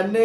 NA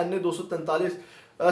NA 243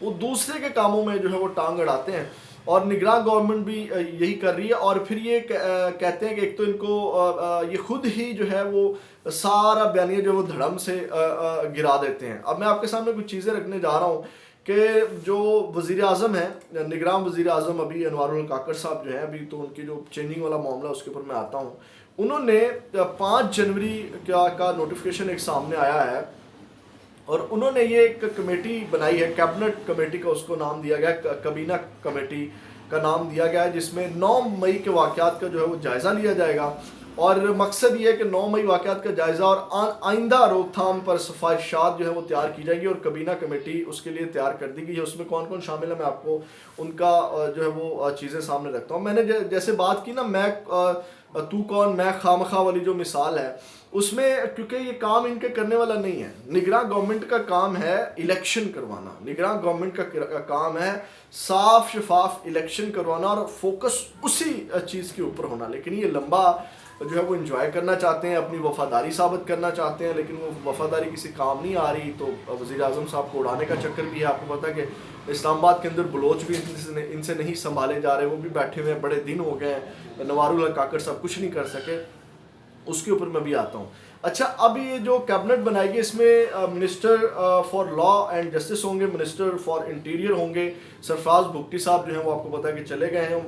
وہ دوسرے کے کاموں میں جو ہے وہ ٹانگ اڑاتے ہیں، اور نگراں گورنمنٹ بھی یہی کر رہی ہے، اور پھر یہ کہتے ہیں کہ ایک تو ان کو یہ خود ہی جو ہے وہ سارا بیانیہ جو ہے وہ دھڑم سے گرا دیتے ہیں۔ اب میں آپ کے سامنے کچھ چیزیں رکھنے جا رہا ہوں کہ جو وزیر اعظم ہیں، نگراں وزیر اعظم ابھی انوار الحق کاکڑ صاحب جو ہیں، ابھی تو ان کی جو چینجنگ والا معاملہ اس کے اوپر میں آتا ہوں، انہوں نے 5 جنوری کا نوٹیفیکیشن ایک سامنے آیا ہے، اور انہوں نے یہ ایک کمیٹی بنائی ہے، کیبنٹ کمیٹی کا اس کو نام دیا گیا، کابینہ کمیٹی کا نام دیا گیا ہے، جس میں 9 مئی کے واقعات کا جو ہے وہ جائزہ لیا جائے گا، اور مقصد یہ ہے کہ 9 مئی واقعات کا جائزہ اور آئندہ روک تھام پر سفارشات جو ہے وہ تیار کی جائیں گی، اور کابینہ کمیٹی اس کے لیے تیار کر دی گئی ہے۔ اس میں کون کون شامل ہے میں آپ کو ان کا جو ہے وہ چیزیں سامنے رکھتا ہوں۔ میں نے جیسے بات کی نا، میں تو کون میں خامخواہ والی جو مثال ہے، اس میں کیونکہ یہ کام ان کے کرنے والا نہیں ہے، نگراں گورنمنٹ کا کام ہے الیکشن کروانا، نگراں گورنمنٹ کا کام ہے صاف شفاف الیکشن کروانا، اور فوکس اسی چیز کے اوپر ہونا۔ لیکن یہ لمبا جو ہے وہ انجوائے کرنا چاہتے ہیں، اپنی وفاداری ثابت کرنا چاہتے ہیں، لیکن وہ وفاداری کسی کام نہیں آ رہی، تو وزیر اعظم صاحب کو اڑانے کا چکر بھی ہے۔ آپ کو پتہ ہے کہ اسلام آباد کے اندر بلوچ بھی ان سے نہیں سنبھالے جا رہے، وہ بھی بیٹھے ہوئے ہیں، بڑے دن ہو گئے ہیں، نوار الحق کاکڑ صاحب کچھ نہیں کر سکے، اس کے اوپر میں بھی آتا ہوں۔ اچھا، اب یہ جو کیبنٹ بنائے گی، اس میں minister for law and justice ہوں گے، منسٹر فار انٹیریئر ہوں گے، سرفراز بھگتی صاحب جو ہیں وہ آپ کو پتہ ہے کہ چلے گئے ہیں،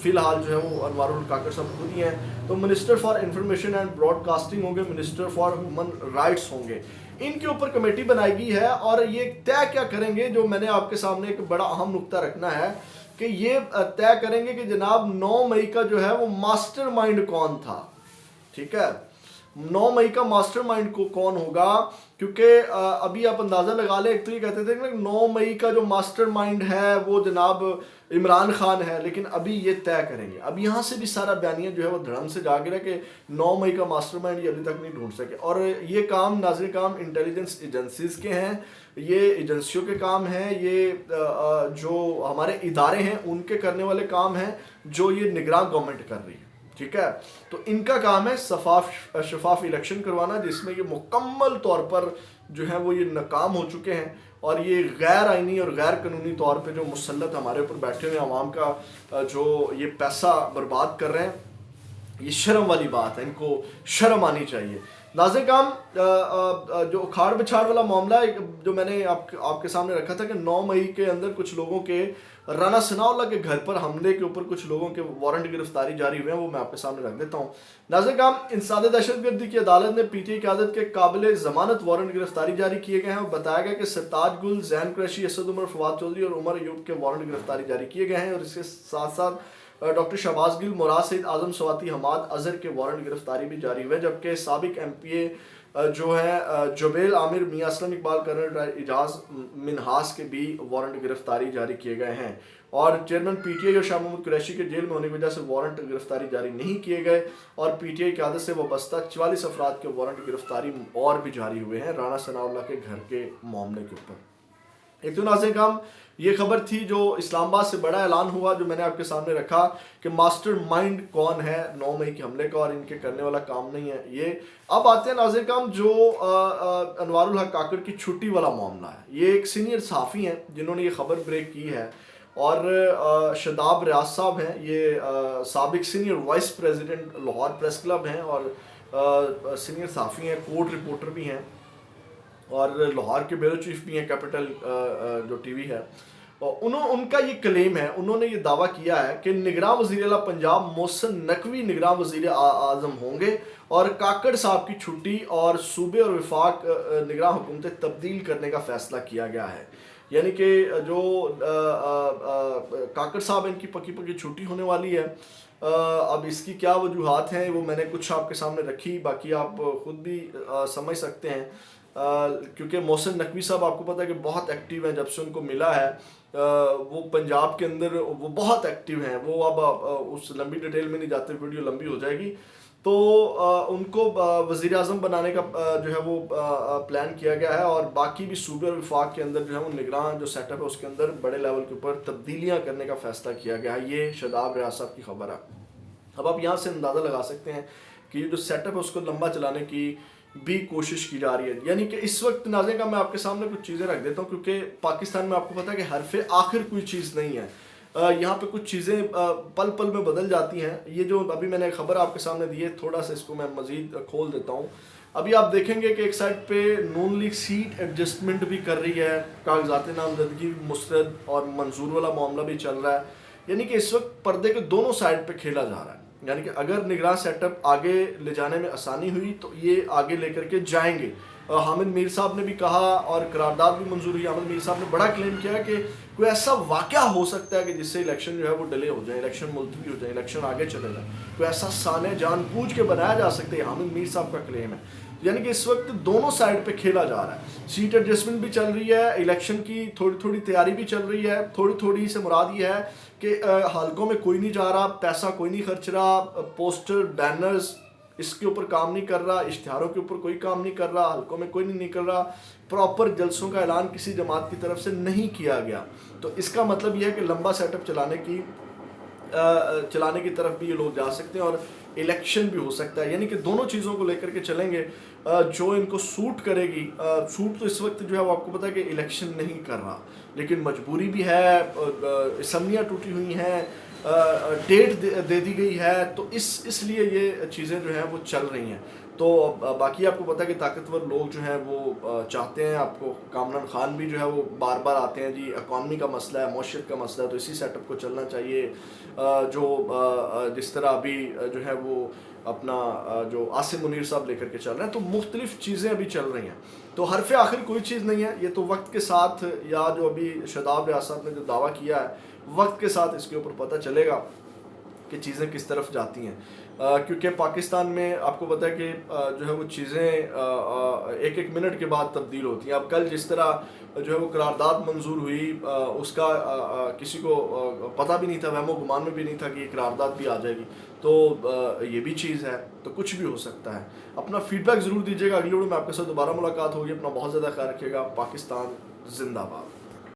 فی الحال جو ہے وہ انوار الحق کاکڑ صاحب خود ہی ہیں۔ تو minister for information and broadcasting ہوں گے، منسٹر فار ہیومن رائٹس ہوں گے، ان کے اوپر کمیٹی بنائی گئی ہے، اور یہ طے کیا کریں گے، جو میں نے آپ کے سامنے ایک بڑا اہم نقطہ رکھنا ہے کہ یہ طے کریں گے کہ جناب 9 مئی کا جو ہے وہ ماسٹر مائنڈ کون تھا، ٹھیک ہے، 9 مئی کا ماسٹر مائنڈ کو کون ہوگا، کیونکہ ابھی آپ اندازہ لگا لیں، ایک تو یہ کہتے تھے کہ 9 مئی کا جو ماسٹر مائنڈ ہے وہ جناب عمران خان ہے، لیکن ابھی یہ طے کریں گے۔ اب یہاں سے بھی سارا بیانیہ جو ہے وہ دھڑم سے جا گرا کہ 9 مئی کا ماسٹر مائنڈ یہ ابھی تک نہیں ڈھونڈ سکے، اور یہ کام ناظرین کام انٹیلیجنس ایجنسیز کے ہیں، یہ ایجنسیوں کے کام ہیں، یہ جو ہمارے ادارے ہیں ان کے کرنے والے کام ہیں، جو یہ نگراں گورنمنٹ کر رہی ہے، ٹھیک ہے۔ تو ان کا کام ہے شفاف الیکشن کروانا، جس میں یہ مکمل طور پر جو ہے وہ یہ ناکام ہو چکے ہیں، اور یہ غیر آئینی اور غیر قانونی طور پہ جو مسلط ہمارے اوپر بیٹھے ہوئے عوام کا جو یہ پیسہ برباد کر رہے ہیں، یہ شرم والی بات ہے، ان کو شرم آنی چاہیے۔ ناظرین کرام، جو اکھاڑ بچھاڑ والا معاملہ ہے جو میں نے آپ کے سامنے رکھا تھا کہ 9 مئی کے اندر کچھ لوگوں کے رانا ثناء اللہ کے گھر پر حملے کے اوپر کچھ لوگوں کے وارنٹ گرفتاری جاری ہوئے ہیں، وہ میں آپ کے سامنے رکھ دیتا ہوں۔ ناظرین کرام، انسداد دہشت گردی کی عدالت نے پی ٹی آئی قیادت کے قابل ضمانت وارنٹ گرفتاری جاری کیے گئے ہیں، اور بتایا گیا کہ سرتاج گل، زین قریشی، اسد عمر، فواد چودھری اور عمر ایوب کے وارنٹ گرفتاری جاری کیے گئے ہیں، اور اس کے ساتھ ساتھ ڈاکٹر شہباز گل، مراد سعید، اعظم سواتی، حماد اظہر کے وارنٹ گرفتاری بھی جاری ہوئے، جبکہ سابق ایم پی اے جو ہے جبیل عامر، میاں اسلم اقبال، کرنل اعجاز منہاس کے بھی وارنٹ گرفتاری جاری کیے گئے ہیں، اور چیئرمین پی ٹی آئی اور شاہ محمود قریشی کے جیل میں ہونے کی وجہ سے وارنٹ گرفتاری جاری نہیں کیے گئے، اور پی ٹی آئی قیادت سے وابستہ 44 افراد کے وارنٹ گرفتاری اور بھی جاری ہوئے ہیں رانا ثناء اللہ کے گھر کے معاملے کے اوپر۔ ایک تو ناظرین کرام، یہ خبر تھی جو اسلام آباد سے بڑا اعلان ہوا، جو میں نے آپ کے سامنے رکھا کہ ماسٹر مائنڈ کون ہے 9 مئی کے حملے کا، اور ان کے کرنے والا کام نہیں ہے یہ۔ اب آتے ہیں ناظرین کرام جو انوار الحق کاکڑ کی چھٹی والا معاملہ ہے۔ یہ ایک سینئر صحافی ہیں جنہوں نے یہ خبر بریک کی ہے، اور شاداب ریاض صاحب ہیں، یہ سابق senior vice president Lahore press club ہیں، اور سینئر صحافی ہیں، کورٹ رپورٹر بھی ہیں، اور لاہور کے بیورو چیف بھی ہیں کیپٹل جو ٹی وی ہے۔ ان کا یہ کلیم ہے، انہوں نے یہ دعویٰ کیا ہے کہ نگراں وزیر اعلیٰ پنجاب محسن نقوی نگراں وزیر اعظم ہوں گے، اور کاکڑ صاحب کی چھٹی اور صوبے اور وفاق نگراں حکومتیں تبدیل کرنے کا فیصلہ کیا گیا ہے۔ یعنی کہ جو کاکڑ صاحب ان کی پکی پکی چھٹی ہونے والی ہے۔ اب اس کی کیا وجوہات ہیں وہ میں نے کچھ آپ کے سامنے رکھی، باقی آپ خود بھی سمجھ سکتے ہیں، کیونکہ محسن نقوی صاحب آپ کو پتہ ہے کہ بہت ایکٹیو ہیں، جب سے ان کو ملا ہے وہ پنجاب کے اندر وہ بہت ایکٹیو ہیں۔ وہ اب اس لمبی ڈیٹیل میں نہیں جاتے، ویڈیو لمبی ہو جائے گی، تو ان کو وزیر اعظم بنانے کا جو ہے وہ پلان کیا گیا ہے، اور باقی بھی صوبے اور وفاق کے اندر جو ہے وہ نگراں جو سیٹ اپ ہے اس کے اندر بڑے لیول کے اوپر تبدیلیاں کرنے کا فیصلہ کیا گیا ہے۔ یہ شاداب ریاض صاحب کی خبر ہے۔ اب آپ یہاں سے اندازہ لگا سکتے ہیں کہ یہ جو سیٹ اپ ہے اس کو لمبا چلانے کی بھی کوشش کی جا رہی ہے. یعنی کہ اس وقت ناظرین کا میں آپ کے سامنے کچھ چیزیں رکھ دیتا ہوں کیونکہ پاکستان میں آپ کو پتہ ہے کہ حرف آخر کوئی چیز نہیں ہے. یہاں پہ کچھ چیزیں پل پل میں بدل جاتی ہیں. یہ جو ابھی میں نے خبر آپ کے سامنے دی ہے تھوڑا سا اس کو میں مزید کھول دیتا ہوں. ابھی آپ دیکھیں گے کہ ایک سائڈ پہ نون لیگ سیٹ ایڈجسٹمنٹ بھی کر رہی ہے, کاغذات نامزدگی مسترد اور منظور والا معاملہ بھی چل رہا ہے. یعنی کہ اس وقت پردے کے دونوں سائڈ پہ کھیلا جا رہا ہے. یعنی کہ اگر نگراں سیٹ اپ آگے لے جانے میں آسانی ہوئی تو یہ آگے لے کر کے جائیں گے. حامد میر صاحب نے بھی کہا اور قرارداد بھی منظور ہوئی. حامد میر صاحب نے بڑا کلیم کیا کہ کوئی ایسا واقعہ ہو سکتا ہے کہ جس سے الیکشن جو ہے وہ ڈیلے ہو جائے, الیکشن ملتوی ہو جائے, الیکشن آگے چلے جائے. کوئی ایسا سانحہ جان بوجھ کے بنایا جا سکتا ہے, حامد میر صاحب کا کلیم ہے. یعنی کہ اس وقت دونوں سائڈ پہ کھیلا جا رہا ہے. سیٹ ایڈجسٹمنٹ بھی چل رہی ہے, الیکشن کی تھوڑی تھوڑی تیاری بھی چل رہی ہے. تھوڑی تھوڑی سے مراد یہ ہے کہ حلقوں میں کوئی نہیں جا رہا, پیسہ کوئی نہیں خرچ رہا, پوسٹر بینرز اس کے اوپر کام نہیں کر رہا, اشتہاروں کے اوپر کوئی کام نہیں کر رہا, حلقوں میں کوئی نہیں نکل رہا, پراپر جلسوں کا اعلان کسی جماعت کی طرف سے نہیں کیا گیا. تو اس کا مطلب یہ ہے کہ لمبا سیٹ اپ چلانے کی طرف بھی یہ لوگ جا سکتے ہیں اور الیکشن بھی ہو سکتا ہے. یعنی کہ دونوں چیزوں کو لے کر کے چلیں گے جو ان کو سوٹ کرے گی. سوٹ تو اس وقت جو ہے وہ آپ کو پتا ہے کہ الیکشن نہیں کر رہا, لیکن مجبوری بھی ہے, اسمبلیاں ٹوٹی ہوئی ہیں, ڈیٹ دے دی گئی ہے, تو اس لیے یہ چیزیں جو ہیں وہ چل رہی ہیں. تو باقی آپ کو پتہ ہے کہ طاقتور لوگ جو ہیں وہ چاہتے ہیں, آپ کو کامران خان بھی جو ہے وہ بار بار آتے ہیں جی اکانومی کا مسئلہ ہے, معیشت کا مسئلہ ہے, تو اسی سیٹ اپ کو چلنا چاہیے. جو جس طرح ابھی جو ہے وہ اپنا جو عاصم منیر صاحب لے کر کے چل رہے ہیں, تو مختلف چیزیں ابھی چل رہی ہیں. تو حرف آخر کوئی چیز نہیں ہے, یہ تو وقت کے ساتھ یا جو ابھی شاداب ریاست نے جو دعویٰ کیا ہے وقت کے ساتھ اس کے اوپر پتہ چلے گا کہ چیزیں کس طرف جاتی ہیں. کیونکہ پاکستان میں آپ کو پتہ ہے کہ جو ہے وہ چیزیں ایک ایک منٹ کے بعد تبدیل ہوتی ہیں. اب کل جس طرح جو ہے وہ قرارداد منظور ہوئی, اس کا کسی کو پتہ بھی نہیں تھا, وہم و گمان میں بھی نہیں تھا کہ یہ قرارداد بھی آ جائے گی. تو یہ بھی چیز ہے, تو کچھ بھی ہو سکتا ہے. اپنا فیڈ بیک ضرور دیجیے گا. اگلی ویڈیو میں آپ کے ساتھ دوبارہ ملاقات ہوگی. اپنا بہت زیادہ خیال رکھیے گا. پاکستان زندہ باد.